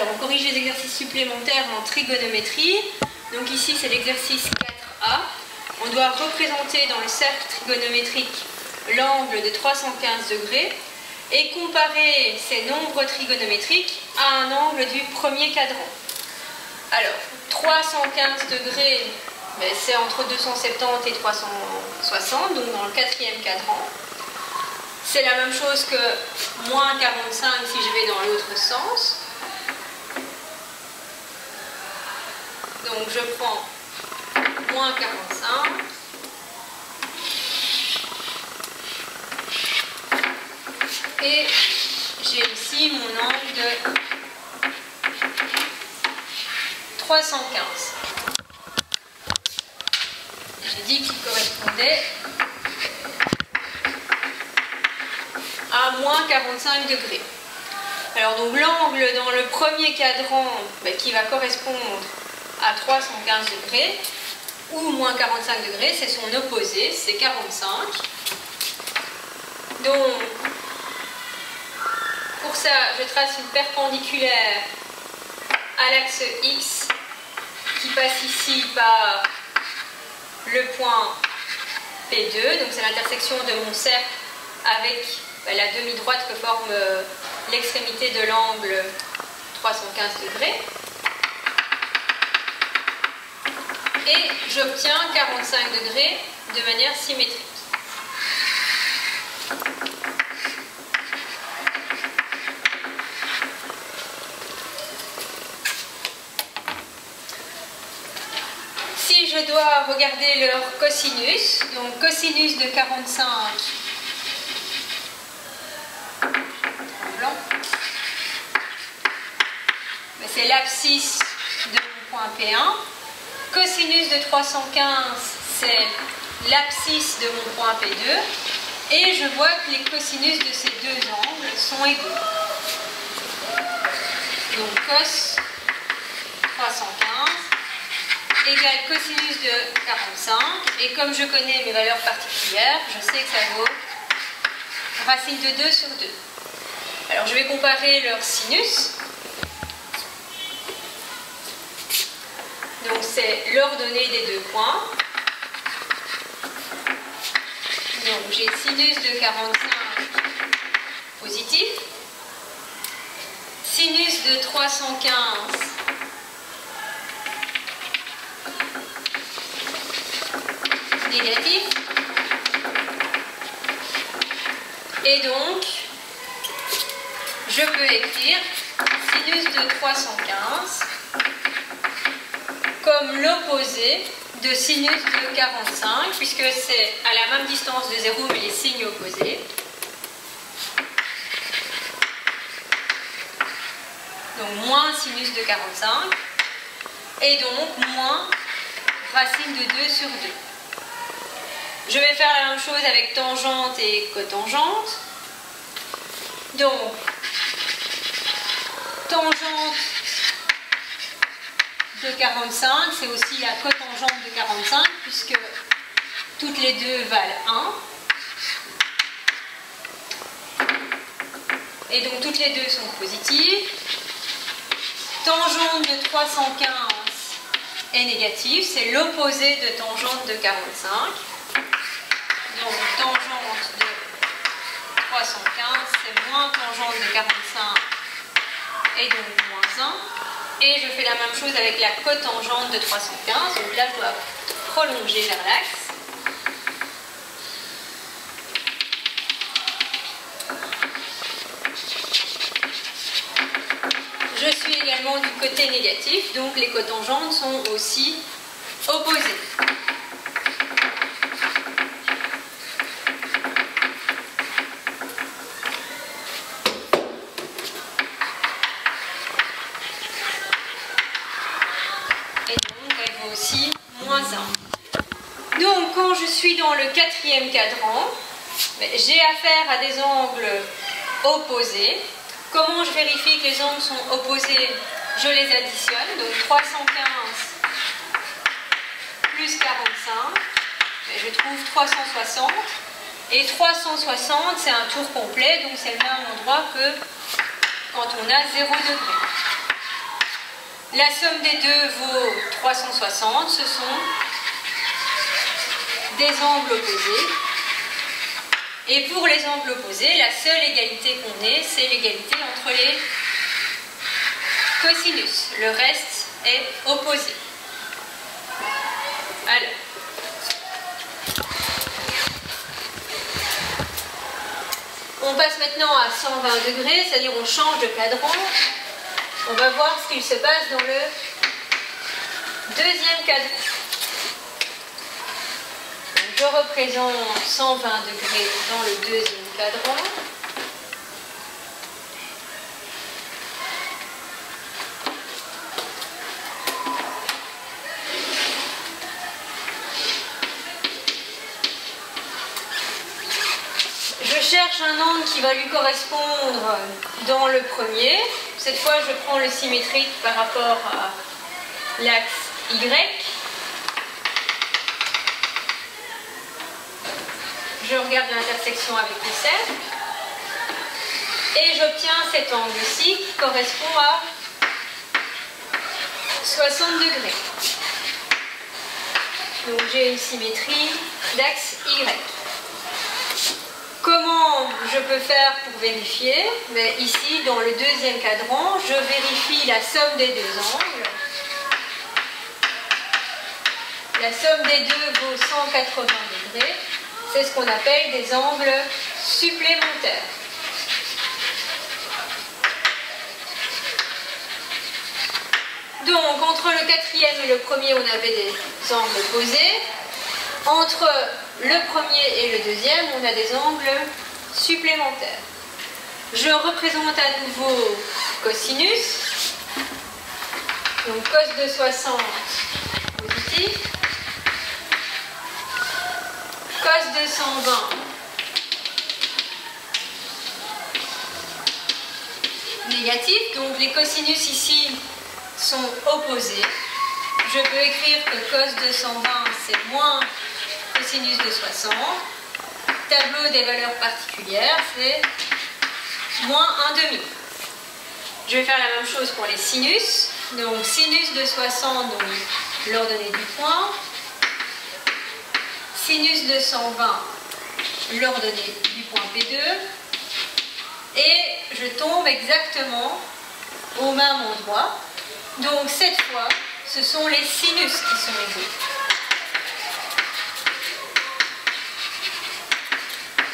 Alors on corrige les exercices supplémentaires en trigonométrie. Donc ici c'est l'exercice 4A. On doit représenter dans le cercle trigonométrique l'angle de 315 degrés et comparer ces nombres trigonométriques à un angle du premier cadran. Alors 315 degrés, c'est entre 270 et 360, donc dans le quatrième cadran. C'est la même chose que moins 45 si je vais dans l'autre sens. Donc je prends moins 45. Et j'ai ici mon angle de 315. J'ai dit qu'il correspondait à moins 45 degrés. Alors donc l'angle dans le premier cadran qui va correspondre à 315 degrés ou moins 45 degrés, c'est son opposé, c'est 45. Donc pour ça, je trace une perpendiculaire à l'axe X qui passe ici par le point P2, donc c'est l'intersection de mon cercle avec la demi-droite que forme l'extrémité de l'angle 315 degrés. Et j'obtiens 45 degrés de manière symétrique. Si je dois regarder leur cosinus, donc cosinus de 45, c'est l'abscisse de mon point P1. Cosinus de 315, c'est l'abscisse de mon point P2. Et je vois que les cosinus de ces deux angles sont égaux. Donc cos 315 égale cosinus de 45. Et comme je connais mes valeurs particulières, je sais que ça vaut racine de 2 sur 2. Alors je vais comparer leur sinus. Donc c'est l'ordonnée des deux points. Donc j'ai sinus de 45 positif, sinus de 315 négatif. Et donc je peux écrire sinus de 315 comme l'opposé de sinus de 45, puisque c'est à la même distance de 0 mais les signes opposés. Donc moins sinus de 45, et donc moins racine de 2 sur 2. Je vais faire la même chose avec tangente et cotangente. Donc, tangente de 45, c'est aussi la cotangente de 45, puisque toutes les deux valent 1. Et donc toutes les deux sont positives. Tangente de 315 est négative, c'est l'opposé de tangente de 45. Donc tangente de 315, c'est moins tangente de 45, et donc moins 1. Et je fais la même chose avec la cotangente de 315. Donc là, je dois prolonger vers l'axe. Je suis également du côté négatif, donc les cotangentes sont aussi opposées. Aussi moins 1. Donc quand je suis dans le quatrième cadran, j'ai affaire à des angles opposés. Comment je vérifie que les angles sont opposés? Je les additionne, donc 315 plus 45, je trouve 360. Et 360, c'est un tour complet, donc c'est le même endroit que quand on a 0 degré. La somme des deux vaut 360, ce sont des angles opposés. Et pour les angles opposés, la seule égalité qu'on ait, c'est l'égalité entre les cosinus. Le reste est opposé. Alors, on passe maintenant à 120 degrés, c'est-à-dire on change de cadran. On va voir ce qu'il se passe dans le deuxième cadran. Donc, je représente 120 degrés dans le deuxième cadran. Je cherche un angle qui va lui correspondre dans le premier. Cette fois, je prends le symétrique par rapport à l'axe Y. Je regarde l'intersection avec le cercle. Et j'obtiens cet angle-ci qui correspond à 60 degrés. Donc j'ai une symétrie d'axe Y. Comment je peux faire pour vérifier? Mais ici, dans le deuxième cadran, je vérifie la somme des deux angles. La somme des deux vaut 180 degrés. C'est ce qu'on appelle des angles supplémentaires. Donc, entre le quatrième et le premier, on avait des angles opposés. Entre le premier et le deuxième, on a des angles supplémentaires. Je représente à nouveau cosinus. Donc cos de 60 positif. Cos de 120 négatif. Donc les cosinus ici sont opposés. Je peux écrire que cos de 120 c'est moins cosinus de 60. Tableau des valeurs particulières, c'est moins 1/2. Je vais faire la même chose pour les sinus. Donc sinus de 60, donc l'ordonnée du point. Sinus de 120, l'ordonnée du point P2. Et je tombe exactement au même endroit. Donc cette fois, ce sont les sinus qui sont égaux.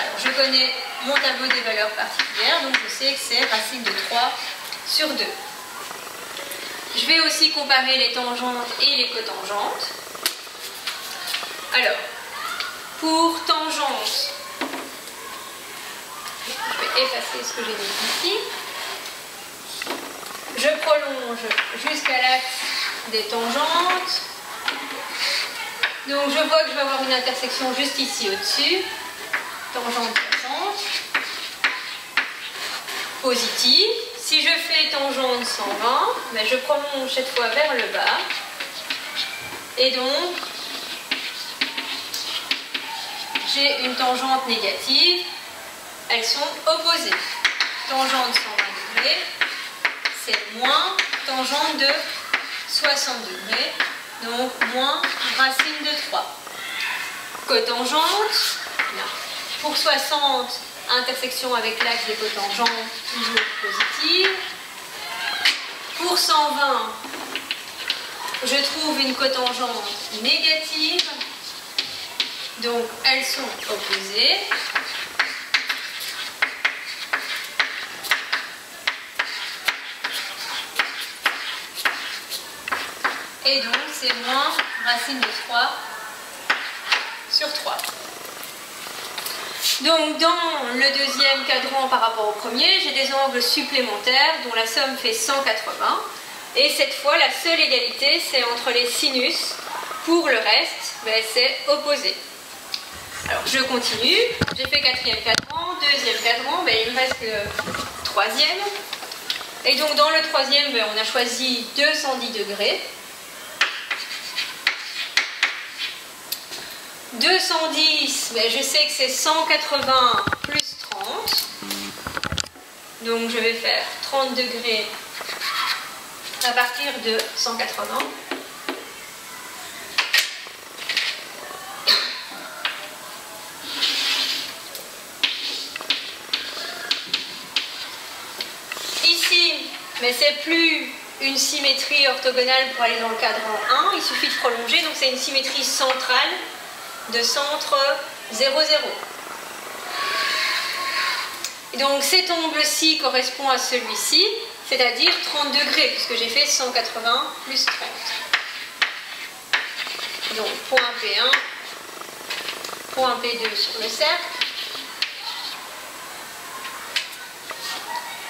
Alors je connais mon tableau des valeurs particulières, donc je sais que c'est racine de 3 sur 2. Je vais aussi comparer les tangentes et les cotangentes. Alors, pour tangente, je vais effacer ce que j'ai dit ici. Je prolonge jusqu'à l'axe des tangentes. Donc je vois que je vais avoir une intersection juste ici au-dessus. Tangente 60. Positive. Si je fais tangente 120, ben je prolonge cette fois vers le bas. Et donc, j'ai une tangente négative. Elles sont opposées. Tangente 120 degrés, c'est moins tangente de 60 degrés. Donc, moins racine de 3. Cotangente, pour 60, intersection avec l'axe des cotangentes, toujours positive. Pour 120, je trouve une cotangente négative. Donc, elles sont opposées. Et donc, c'est moins racine de 3 sur 3. Donc, dans le deuxième cadran par rapport au premier, j'ai des angles supplémentaires dont la somme fait 180. Et cette fois, la seule égalité, c'est entre les sinus. Pour le reste, ben, c'est opposé. Alors, je continue. J'ai fait quatrième cadran, deuxième cadran, ben, il me reste le troisième. Et donc, dans le troisième, ben, on a choisi 210 degrés. 210, ben je sais que c'est 180 plus 30. Donc je vais faire 30 degrés à partir de 180. Ici, mais c'est plus une symétrie orthogonale pour aller dans le cadran 1, il suffit de prolonger, donc c'est une symétrie centrale de centre 0, 0. Et donc cet angle-ci correspond à celui-ci, c'est-à-dire 30 degrés, puisque j'ai fait 180 plus 30. Donc point P1, point P2 sur le cercle.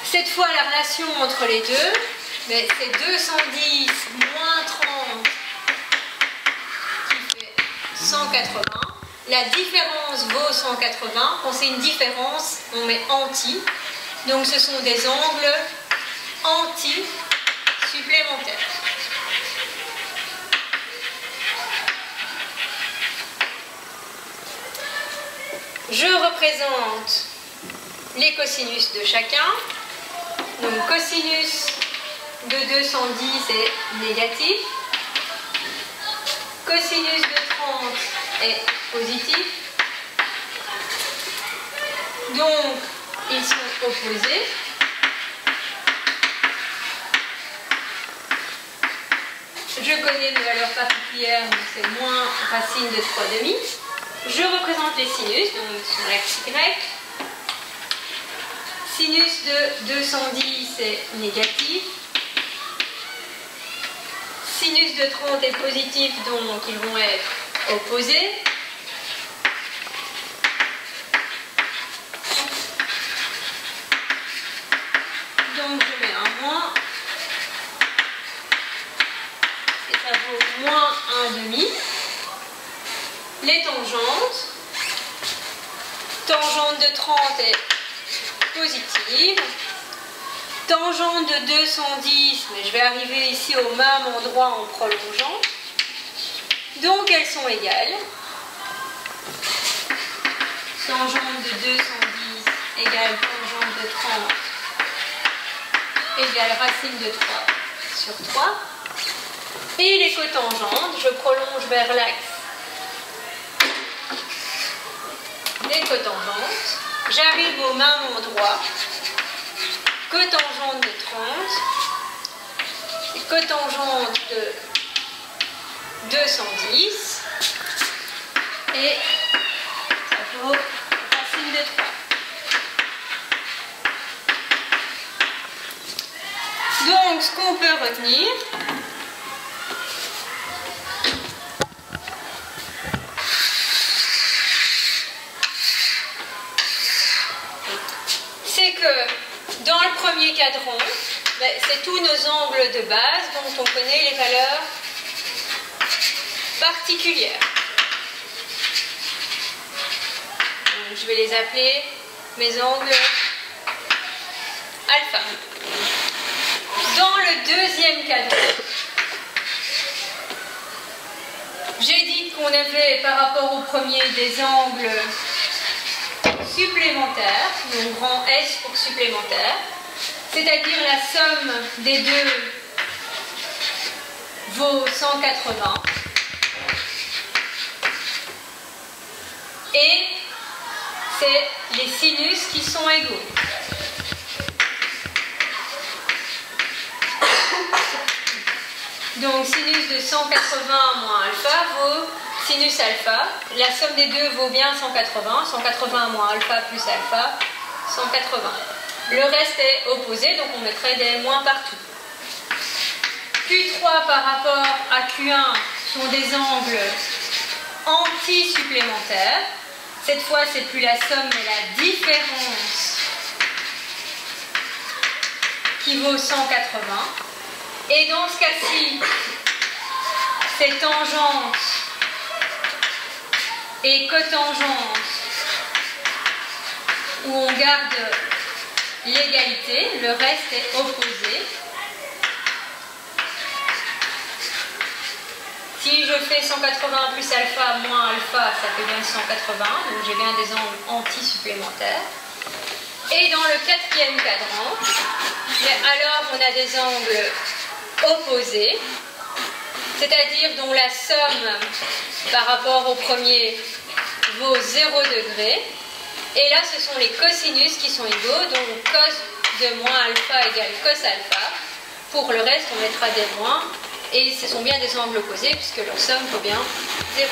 Cette fois, la relation entre les deux, c'est 210 moins 30 qui fait 180. La différence vaut 180. Quand c'est une différence, on met anti. Donc ce sont des angles anti supplémentaires. Je représente les cosinus de chacun. Donc cosinus de 210 est négatif. Cosinus de 30 est positif. Donc, ils sont opposés. Je connais mes valeurs particulières, donc c'est moins racine de 3/2. Je représente les sinus, donc sur l'axe Y. Sinus de 210 est négatif. Sinus de 30 est positif, donc ils vont être opposés. Donc je mets un moins. Et ça vaut moins 1/2. Les tangentes. Tangente de 30 est positive. Tangente de 210, mais je vais arriver ici au même endroit en prolongeant. Donc elles sont égales. Tangente de 210 égale tangente de 30 égale racine de 3 sur 3. Et les cotangentes, je prolonge vers l'axe des cotangentes. J'arrive au même endroit. Cotangente de 30, cotangente de 210, et ça vaut racine de 3. Donc, ce qu'on peut retenir, c'est que dans le premier cadran, c'est tous nos angles de base dont on connaît les valeurs particulières. Donc, je vais les appeler mes angles alpha. Dans le deuxième cadran, j'ai dit qu'on avait par rapport au premier des angles supplémentaire, donc grand S pour supplémentaire, c'est-à-dire la somme des deux vaut 180 et c'est les sinus qui sont égaux. Donc sinus de 180 moins alpha vaut sinus alpha. La somme des deux vaut bien 180. 180 moins alpha plus alpha, 180. Le reste est opposé, donc on mettrait des moins partout. Q3 par rapport à Q1 sont des angles anti-supplémentaires. Cette fois, c'est plus la somme, mais la différence qui vaut 180. Et dans ce cas-ci, c'est tangente et cotangente où on garde l'égalité, le reste est opposé. Si je fais 180 plus alpha moins alpha, ça fait bien 180, donc j'ai bien des angles anti-supplémentaires. Et dans le quatrième cadran, alors on a des angles opposés, c'est-à-dire dont la somme par rapport au premier vaut 0 degré. Et là, ce sont les cosinus qui sont égaux, donc cos de moins alpha égale cos alpha. Pour le reste, on mettra des moins. Et ce sont bien des angles opposés puisque leur somme vaut bien 0.